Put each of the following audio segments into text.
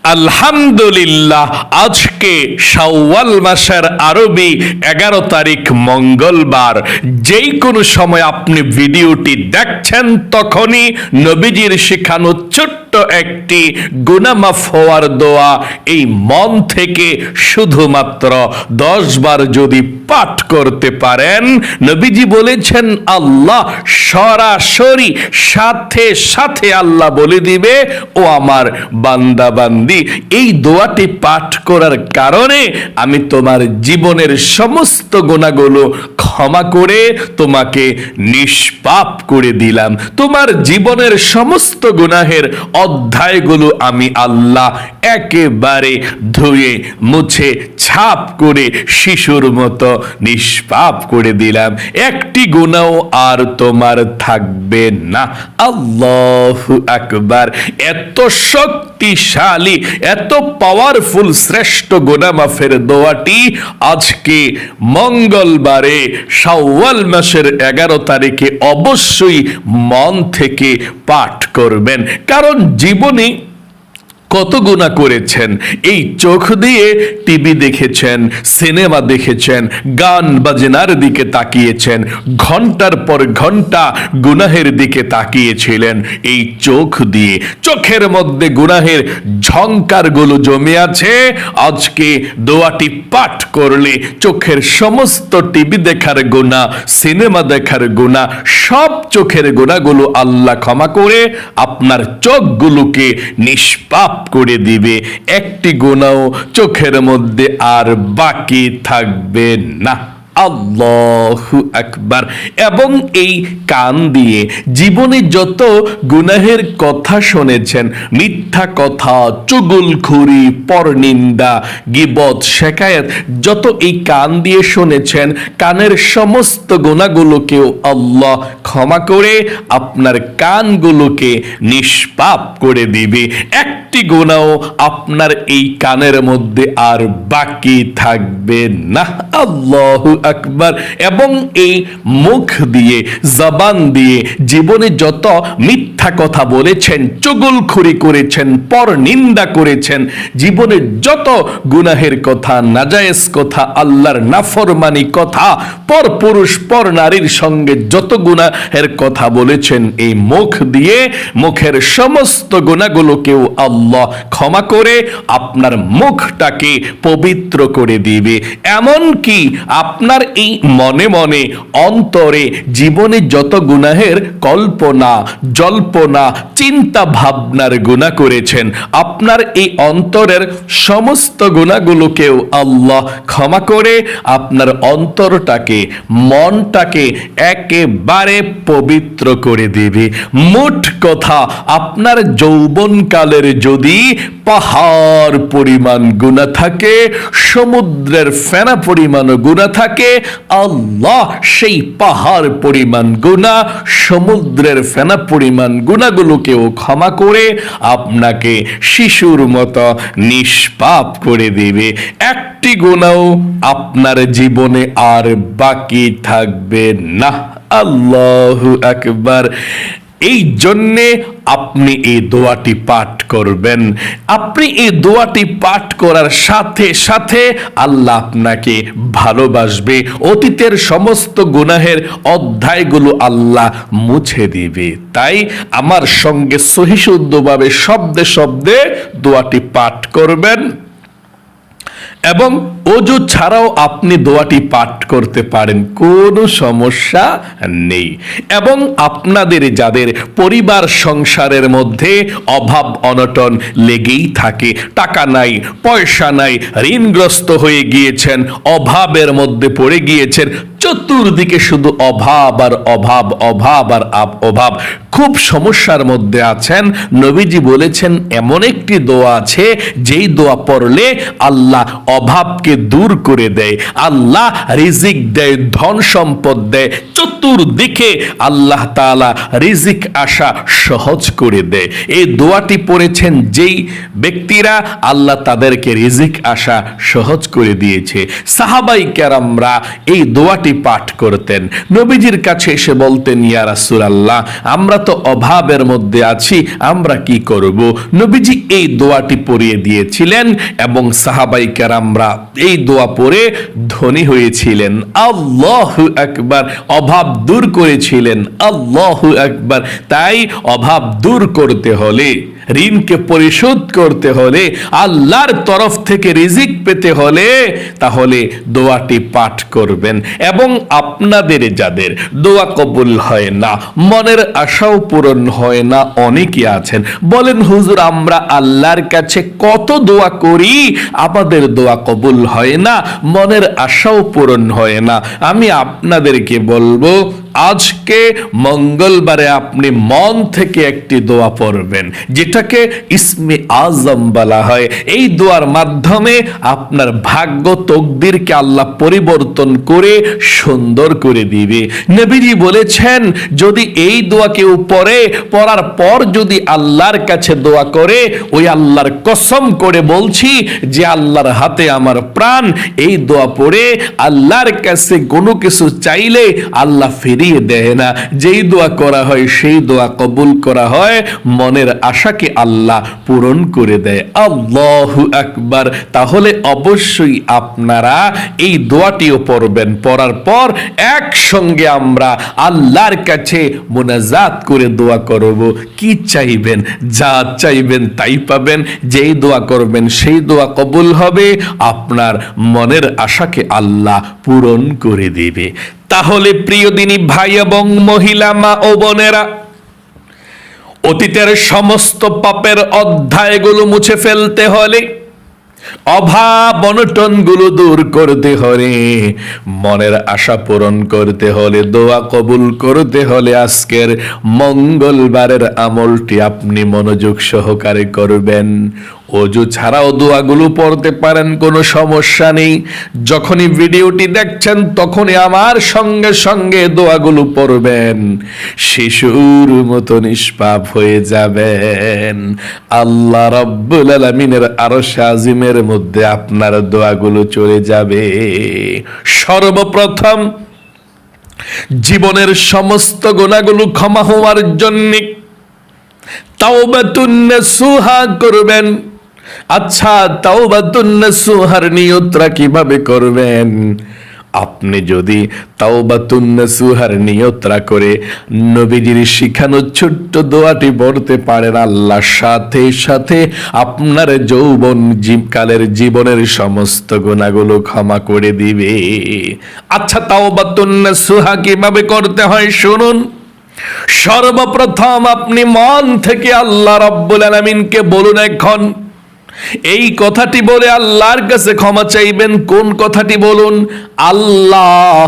আলহামদুলিল্লাহ, আজকে শাওয়াল মাসের আরবি 11 তারিখ মঙ্গলবার। যেই কোনো সময় আপনি ভিডিওটি দেখছেন তখনই নবীজির শেখানো ছোট্ট একটি গুনাহ মাফ হওয়ার দোয়া এই মন থেকে শুধুমাত্র 10 বার যদি পাঠ করতে পারেন, নবীজি বলেছেন আল্লাহ সরাসরি সাথে সাথে আল্লাহ বলে দিবে, ও আমার বান্দা বান্দি, এই দোয়াটি পাঠ করার কারণে আমি তোমার জীবনের সমস্ত গুনাহগুলো ক্ষমা করে তোমাকে নিষ্পাপ করে দিলাম। তোমার জীবনের সমস্ত গুনাহের অধ্যায়গুলো আমি আল্লাহ একেবারে ধুয়ে মুছে ছাপ করে শিশুর মতো নিষ্পাপ করে দিলাম। একটি গুনাহ আর তোমার থাকবে না। আল্লাহু আকবার। এত শক্তিশালী, এত পাওয়ারফুল শ্রেষ্ঠ গুনাহ মাফের দোয়াটি আজকে মঙ্গলবারে শাওয়াল মাসের 11 তারিখে অবশ্যই মন থেকে পাঠ করবেন। কারণ জীবনে কত গুনাহ করেছেন, এই চোখ দিয়ে টিভি দেখেছেন, সিনেমা দেখেছেন, গান বাজনার দিকে তাকিয়েছেন, ঘন্টার পর ঘন্টা গুনাহের দিকে তাকিয়েছিলেন। এই চোখ দিয়ে, চোখের মধ্যে গুনাহের ঝংকারগুলো জমে আছে। আজকে দোয়াটি পাঠ করলে চোখের সমস্ত টিভি দেখার গুনাহ, সিনেমা দেখার গুনাহ, সব চোখের গুনাহগুলো আল্লাহ ক্ষমা করে আপনার চোখগুলোকে নিষ্পাপ করে দিবে। একটি গুনাহ চোখের মধ্যে আর বাকি থাকবে না। আল্লাহু আকবার। এবং এই কান দিয়ে জীবনে যত গুনাহের কথা শুনেছেন, মিথ্যা কথা, চুগলখড়ি, পরনিন্দা, গীবত, শিকায়েত, যত এই কান দিয়ে শুনেছেন, কানের সমস্ত গুনাহগুলোকেও আল্লাহ ক্ষমা করে আপনার কানগুলোকে নিষ্পাপ করে দিবে। একটি গুনাহ আপনার এই কানের মধ্যে আর বাকি থাকবে না। আল্লাহু আকবার। এবং এই মুখ দিয়ে, জবান দিয়ে জীবনে যত মিথ্যা কথা বলেছেন, চুগলখড়ি করেছেন, পরনিন্দা করেছেন, জীবনে যত গুনাহের কথা, নাজায়েজ কথা, আল্লাহর নাফরমানি কথা, পরপুরুষ পর নারীর সঙ্গে যত গুনাহের কথা বলেছেন, এই মুখ দিয়ে মুখের সমস্ত গুনাহগুলোকেও আল্লাহ ক্ষমা করে আপনার মুখটাকে পবিত্র করে দিবে। এমন কি আপনার এই মনে মনে অন্তরে জীবনে যত গুনাহের কল্পনা, জল্পনা, চিন্তা ভাবনার গুনাহ করেছেন, আপনার এই অন্তরের সমস্ত গুনাহগুলোকেও আল্লাহ ক্ষমা করে আপনার অন্তরটাকে, মনটাকে একেবারে পবিত্র করে দিবে। মোট কথা, আপনার যৌবনকালের যদি পাহাড় পরিমাণ গুনাহ থাকে, সমুদ্রের ফেনা পরিমাণ গুনাহ থাকে, আল্লাহ সেই পাহাড় পরিমাণ গুনাহ, সমুদ্রের ফেনা পরিমাণ গুনাহগুলোকেও ক্ষমা করে আপনাকে শিশুর মতো নিষ্পাপ করে দিবে। একটি গুনাহ আপনার জীবনে আর বাকি থাকবে না। আল্লাহু আকবার। এই জন্যে আপনি এই দোয়াটি পাঠ করবেন। আপনি এই দোয়াটি পাঠ করার সাথে সাথে আল্লাহ আপনাকে ভালোবাসবে। অতীতের সমস্ত গুনাহের অধ্যায়গুলো আল্লাহ মুছে দিবে। তাই আমার সঙ্গে সহিশুদ্ধভাবে শব্দে শব্দে দোয়াটি পাঠ করবেন। এবং ওযু ছাড়াও আপনি দোয়াটি পাঠ করতে পারেন, কোনো সমস্যা নেই। এবং আপনাদের যাদের পরিবার সংসারের মধ্যে অভাব অনটন লেগেই থাকে, টাকা নাই, পয়সা নাই, ঋণগ্রস্ত হয়ে গিয়েছেন, অভাবের মধ্যে পড়ে গিয়েছেন, চতুর্দিকে শুধু অভাব আর অভাব, অভাব আর অভাব, খুব সমস্যার মধ্যে আছেন, নবীজি বলেছেন এমন একটি দোয়া আছে যেই দোয়া পড়লে আল্লাহ অভাবকে দূর করে দেয়, আল্লাহ রিজিক দেয়, ধন সম্পদ দেয়, চতুর্দিকে আল্লাহ তাআলা রিজিক আসা সহজ করে দেয়। এই দোয়াটি পড়েছেন যেই ব্যক্তিরা, আল্লাহ তাদেরকে রিজিক আসা সহজ করে দিয়েছে। সাহাবাই কেরামরা এই দোয়াটি পাঠ করতেন, নবীজির কাছে এসে বলতেন, ইয়া রাসূলুল্লাহ, আমরা তো অভাবের মধ্যে আছি, আমরা কি করব? নবীজি এই দোয়াটি পড়িয়ে দিয়েছিলেন এবং সাহাবাই কেরামরা এই দোয়া পড়ে ধনী হয়েছিলেন। আল্লাহু আকবার, অভাব দূর করেছিলেন। আল্লাহু আকবার। তাই অভাব দূর করতে হলে, ঋণকে পরিশোধ করতে হলে, আল্লাহর তরফ থেকে রিজিক পেতে হলে তাহলে দোয়াটি পাঠ করবেন। এবং আপনাদের যাদের দোয়া কবুল হয় না, মনের আশাও পূরণ হয় না, অনেকে আছেন বলেন, হুজুর আমরা আল্লাহর কাছে কত দোয়া করি, আমাদের দোয়া কবুল হয় না, মনের আশাও পূরণ হয় না। আমি আপনাদেরকে বলবো, আজকে মঙ্গলবারে আপনি মন থেকে একটি দোয়া পড়বেন, যেটাকে ইসমে আজম বলা হয়। এই দোয়ার মাধ্যমে আপনার ভাগ্য তকদিরকে আল্লাহ পরিবর্তন করে সুন্দর করে দিবে। নবীজি বলেছেন, যদি এই দোয়া কেউ পড়ে, পড়ার পর যদি আল্লাহর কাছে দোয়া করে, ওই আল্লাহর কসম করে বলছি যে আল্লাহর হাতে আমার প্রাণ, এই দোয়া পড়ে আল্লাহর কাছে কোনো কিছু চাইলে আল্লাহ ফিরিয়ে দেয় না। যেই দোয়া করা হয় সেই দোয়া কবুল করা হয়, মনের আশাকে আল্লাহ পূরণ করে দেয়। আল্লাহু আকবার। তাহলে অবশ্যই আপনারা এই দোয়াটিও পড়বেন, পড়ার পর একসঙ্গে আমরা আল্লাহর কাছে মুনাজাত করে দোয়া করব। কি চাইবেন? যা চাইবেন তাই পাবেন। যেই দোয়া করবেন সেই দোয়া কবুল হবে, আপনার মনের আশাকে আল্লাহ পূরণ করে দিবে। তাহলে প্রিয় দিনী ভাই এবং মহিলা, মা ও বোনেরা, অতীতের সমস্ত পাপের অধ্যায়গুলো মুছে ফেলতে হলে, অভাব অনটন গুলো দূর করতে হলে, মনের আশা পূরণ করতে হলে, দোয়া কবুল করতে হলে আজকের মঙ্গলবারের আমলটি আপনি মনোযোগ সহকারে করবেন। অজু ছাড়াও দোয়াগুলো পড়তে পারেন, কোনো সমস্যা নেই। যখনই ভিডিওটি দেখছেন তখনই আমার সঙ্গে সঙ্গে দোয়াগুলো পড়বেন, শিশুর মতো নিষ্পাপ হয়ে যাবেন। আল্লাহ রাব্বুল আলামিনের আরশ আজিমের মধ্যে আপনার দোয়াগুলো চলে যাবে। সর্বপ্রথম জীবনের সমস্ত গুনাহগুলো ক্ষমা হওয়ার জন্য তাওবাতুন নাসুহা করবেন। আচ্ছা, তাওবাতুন নাসুহার নিয়তটা কিভাবে করবেন? আপনি যদি তাওবাতুন নাসুহার নিয়তটা করে নবীজির শিখানো ছোট্ট দোয়াটি পড়তে পারেন, আল্লাহর সাথে সাথে আপনার যৌবন কালের জীবনের সমস্ত গুনাহগুলো ক্ষমা করে দিবে। আচ্ছা, তাওবাতুন নাসুহা কিভাবে করতে হয় শুনুন। সর্বপ্রথম আপনি মন থেকে আল্লাহ রাব্বুল আলামিনকে বলুন, এখন এই কথাটি বলে আল্লাহর কাছে ক্ষমা চাইবেন। কোন কথাটি বলুন? আল্লাহ,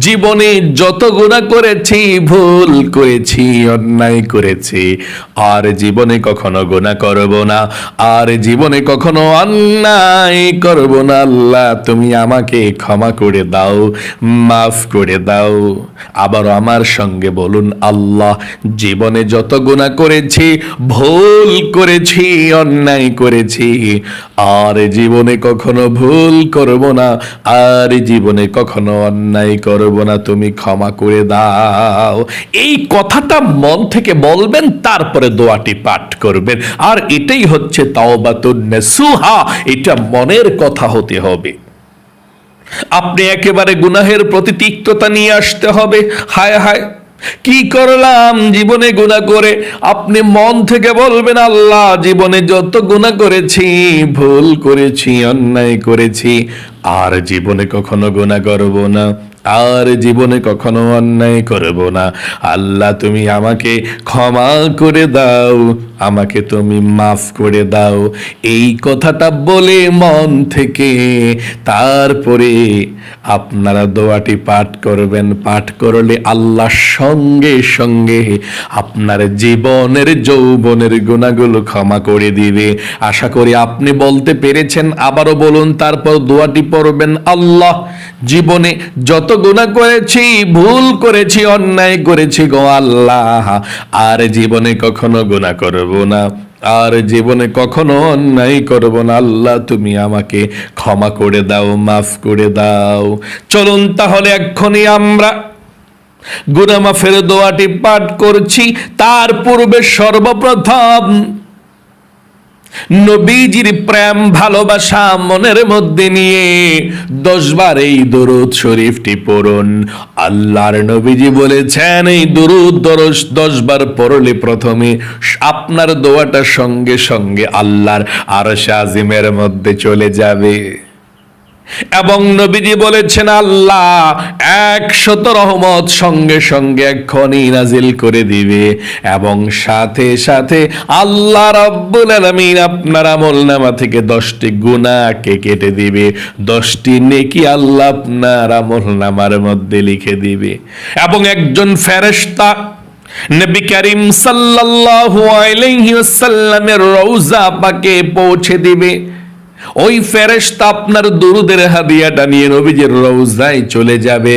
জীবনে যত গুনাহ করেছি, ভুল করেছি, অন্যায় করেছি, আর জীবনে কখনো গুনাহ করব না, আর জীবনে কখনো অন্যায় করব না। আল্লাহ, তুমি আমাকে ক্ষমা করে দাও, মাফ করে দাও। আবার আমার সঙ্গে বলুন, আল্লাহ, জীবনে যত গুনাহ করেছি, ভুল করেছি, অন্যায় করেছি, আর জীবনে কখনো ভুল করব না, আর জীবনে কখনো অন্যায় করব না, তুমি ক্ষমা করে দাও। এই কথাটা মন থেকে বলবেন, তারপরে দোয়াটি পাঠ করবেন। আর এটাই হচ্ছে তাওবাতুন নাসুহা। এটা মনের কথা হতে হবে। আপনি একেবারে গুনাহের প্রতি তিক্ততা নিয়ে আসতে হবে। হায় হায়, কি করলাম জীবনে গুনাহ করে। আপনি মন থেকে বলবেন, আল্লাহ, জীবনে যত গুনাহ করেছি, ভুল করেছি, অন্যায় করেছি, আর জীবনে কখনো গুনাহ করব না, আর জীবনে কখনো অন্যায় করব না। আল্লাহ তুমি আমাকে ক্ষমা করে দাও, আমাকে তুমি মাফ করে দাও। এই কথাটা বলে মন থেকে তারপরে আপনারা দোয়াটি পাঠ করবেন। পাঠ করলে আল্লাহ সঙ্গে সঙ্গে আপনার জীবনের যৌবনের গুনাহগুলো ক্ষমা করে দিবে। আশা করি আপনি বলতে পেরেছেন। আবারও বলুন, তারপর দোয়াটি পড়বেন। আল্লাহ, জীবনে যত গুনাহ করেছি, ভুল করেছি, অন্যায় করেছি গো আল্লাহ, আর জীবনে কখনো গুনাহ করব না, আর জীবনে কখনো অন্যায় করব না। আল্লাহ তুমি আমাকে ক্ষমা করে দাও, মাফ করে দাও। চলুন তাহলে এক্ষুনি আমরা গুনাহ মাফের দোয়াটি পাঠ করছি। তার পূর্বে সর্বপ্রথম নবীজির প্রেম ভালোবাসা মনের মধ্যে নিয়ে 10 বার এই দরুদ শরীফটি পড়ুন। আল্লাহর নবীজি বলেছেন, এই দরুদ 10 বার পড়লে প্রথমে আপনার দোয়াটা সঙ্গে সঙ্গে আল্লাহর আরশ আজিমের মধ্যে চলে যাবে। এবং নবীজি বলেছেন, আল্লাহ 100 রহমত সঙ্গে সঙ্গে এক্ষুনি নাজিল করে দিবে, এবং সাথে সাথে আল্লাহ রাব্বুল আলামিন আপনার আমলনামা থেকে 10টি গুনাহকে কেটে দিবে, 10টি নেকি আল্লাহ আপনার আমলনামার মধ্যে লিখে দিবে। এবং একজন ফেরেশতা নবী করিম সাল্লাল্লাহু আলাইহি ওয়াসাল্লামের রওজা পাকে পৌঁছে দিবে। ওই ফেরেশতা আপনার দরুদের হাদিয়াটা নিয়ে নবীজির রওজায় চলে যাবে।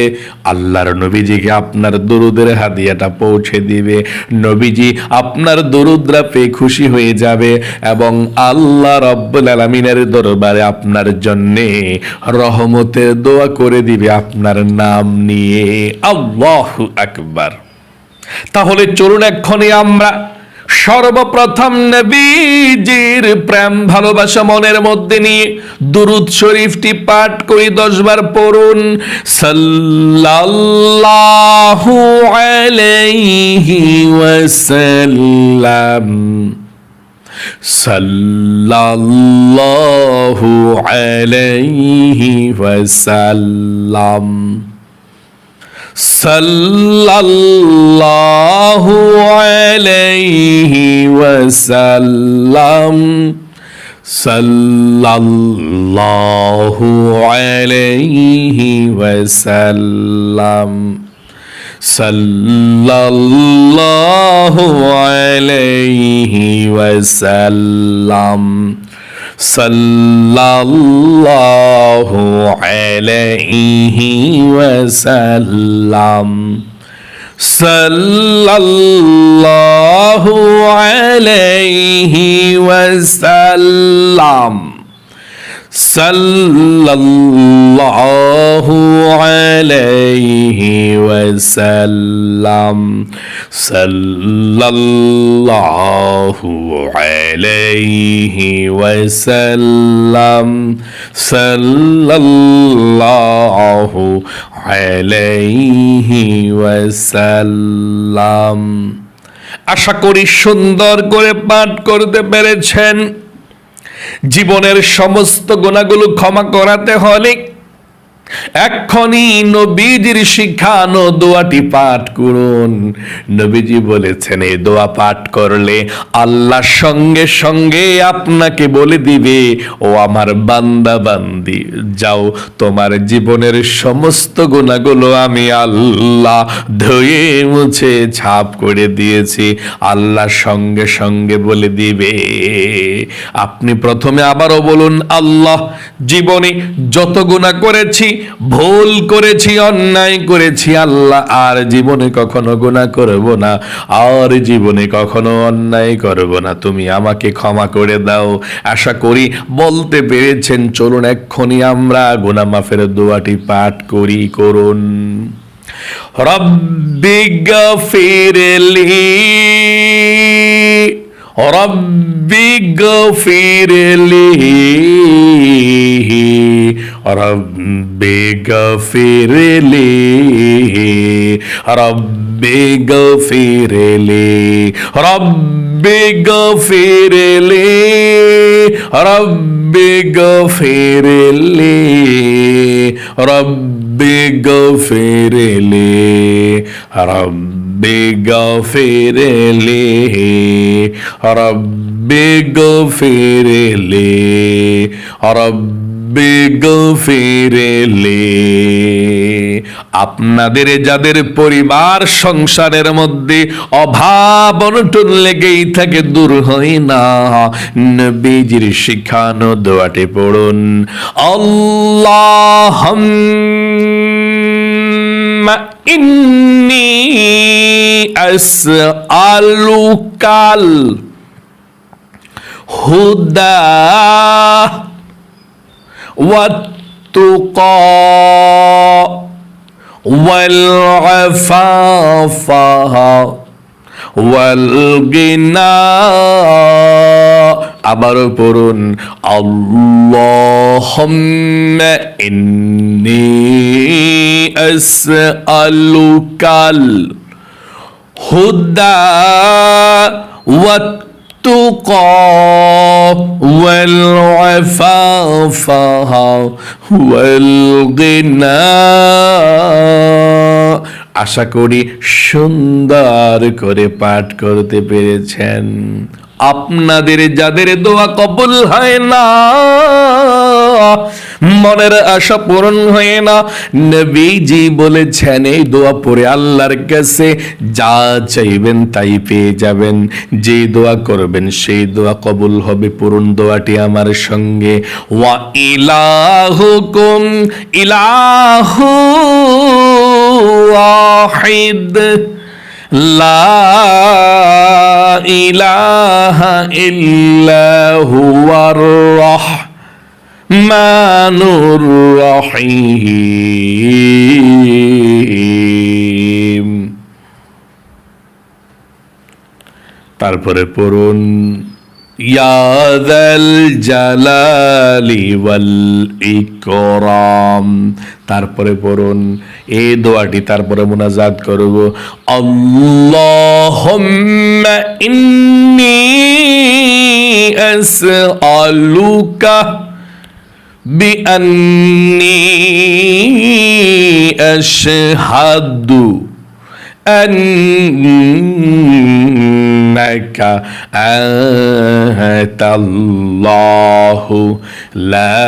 আল্লাহর নবীজিকে আপনার দরুদের হাদিয়াটা পৌঁছে দিবে। নবীজি আপনার দরুদরা পেয়ে খুশি হয়ে যাবে এবং আল্লাহ রাব্বুল আলামিনের দরবারে আপনার জন্যে রহমতের দোয়া করে দিবে আপনার নাম নিয়ে। আল্লাহু আকবার। তাহলে চলুন এক্ষুনি আমরা সর্বপ্রথম নবীজির প্রেম ভালোবাসা মনের মধ্যে নিয়ে দুরূদ শরীফটি পাঠ করি। 10 বার পড়ুন। সাল্লাল্লাহু আলাইহি ওয়াসাল্লাম, সাল্লাল্লাহু আলাইহি ওয়াসাল্লাম, সাল্লাল্লাহু আলাইহি ওয়াসাল্লাম, সাল্লাল্লাহু আলাইহি ওয়াসাল্লাম, সাল্লাল্লাহু আলাইহি ওয়াসাল্লাম, সাল্লাল্লাহু আলাইহি ওয়াসাল্লাম, সাল্লাল্লাহু আলাইহি ওয়াসাল্লাম, সাল্লাল্লাহু আলাইহি ওয়াসাল্লাম, সাল্লাল্লাহু আলাইহি ওয়াসাল্লাম, সাল্লাল্লাহু আলাইহি ওয়াসাল্লাম। আশা করি সুন্দর করে পাঠ করতে পেরেছেন। জীবনের সমস্ত গুনাহগুলো ক্ষমা করাতে হলে এক্ষুনি নবীজির শিখানো দোয়াটি পাঠ করুন। নবীজি বলেছেন, এই দোয়া পাঠ করলে আল্লাহ সঙ্গে সঙ্গে আপনাকে বলে দিবে, ও আমার বান্দা বান্দি, যাও তোমার জীবনের সমস্ত গুনাহগুলো আমি আল্লাহ ধুয়ে মুছে ছাপ করে দিয়েছি। আল্লাহ সঙ্গে সঙ্গে বলে দিবে। আপনি প্রথমে আবারও বলুন, আল্লাহ জীবনে যত গুনাহ করেছি, ভুল করেছি, অন্যায় করেছি, আল্লাহ আর জীবনে কখনো গুনাহ করব না, আর জীবনে কখনো অন্যায় করব না, তুমি আমাকে ক্ষমা করে দাও। আশা করি বলতে পেরেছেন। চলুন এক্ষুনি আমরা গুনাহ মাফের দোয়াটি পাঠ করি। করুন। রব্বি গফিরলি, রব্বি গফিরলি, রব্বি গফিরলি, রব্বি গফিরলি, রব্বি গফিরলি, রব্বি اغفر لي رب اغفر لي رب اغفر لي رب اغفر لي رب اغفر لي। আপনাদের যাদের পরিবার সংসারের মধ্যে অভাব অনটন লেগেই থাকে, দূর হয় না, নবীজির শিখানো দোয়াটি পড়ুন। আল্লাহুম্মা ইন্নী আসআলুকাল হুদা ওয়াত-তুকা والعفاف والغنى। আবার পড়ুন আল্লাহুম্মা ইন্নী আসআলুকাল হুদা ওয়াত-তুকা والعفاف والغنى। আশা করি সুন্দর করে পাঠ করতে পেরেছেন। আপনাদের যাদের দোয়া কবুল হয় না, মনের আশা পূরণ হয় না, নবীজি বলেছেন এই দোয়া পড়ে আল্লাহর কাছে যা চাইবেন তাই পেয়ে যাবেন। যে দোয়া করবেন সেই দোয়া কবুল হবে। পূরণ দোয়াটি আমার সঙ্গে। ওয়া ইলাহুকুম ইলাহু ওয়াহিদ লা ইলাহা ইল্লা হুয়ার রাহমানুর রহিম। তারপরে পড়ুন ইয়া যাল জালালি ওয়াল ইকরাম। তারপরে পড়ুন এই দোয়াটি, তারপরে মুনাজাত করব আল্লাহুম্মা ইন্নী আসআলুকা বিআন্নী আশহাদু আন্নাকা আনতাল্লাহু লা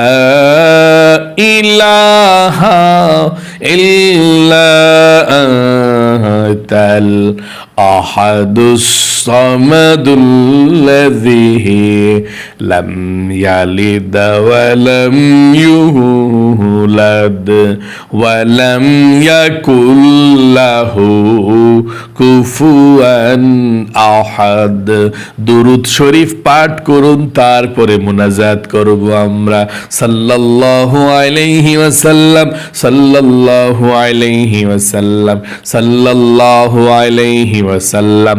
ইলাহা ইল্লা আনতাল আহাদুস সামাদুল্লাযী লাম ইয়ালিদ ওয়া লাম ইউলাদ ওয়া লাম ইয়াকুল লাহু কুফুয়ান আহাদ। দুরূদ শরীফ পাঠ করুন, তারপরে মুনাজাত করব আমরা। সাল্লাল্লাহু আলাইহি ওয়াসাল্লাম সাল্লাল্লাহু আলাইহি ওয়াসাল্লাম সাল্লাল্লাহু আলাইহি ওয়াসাল্লাম।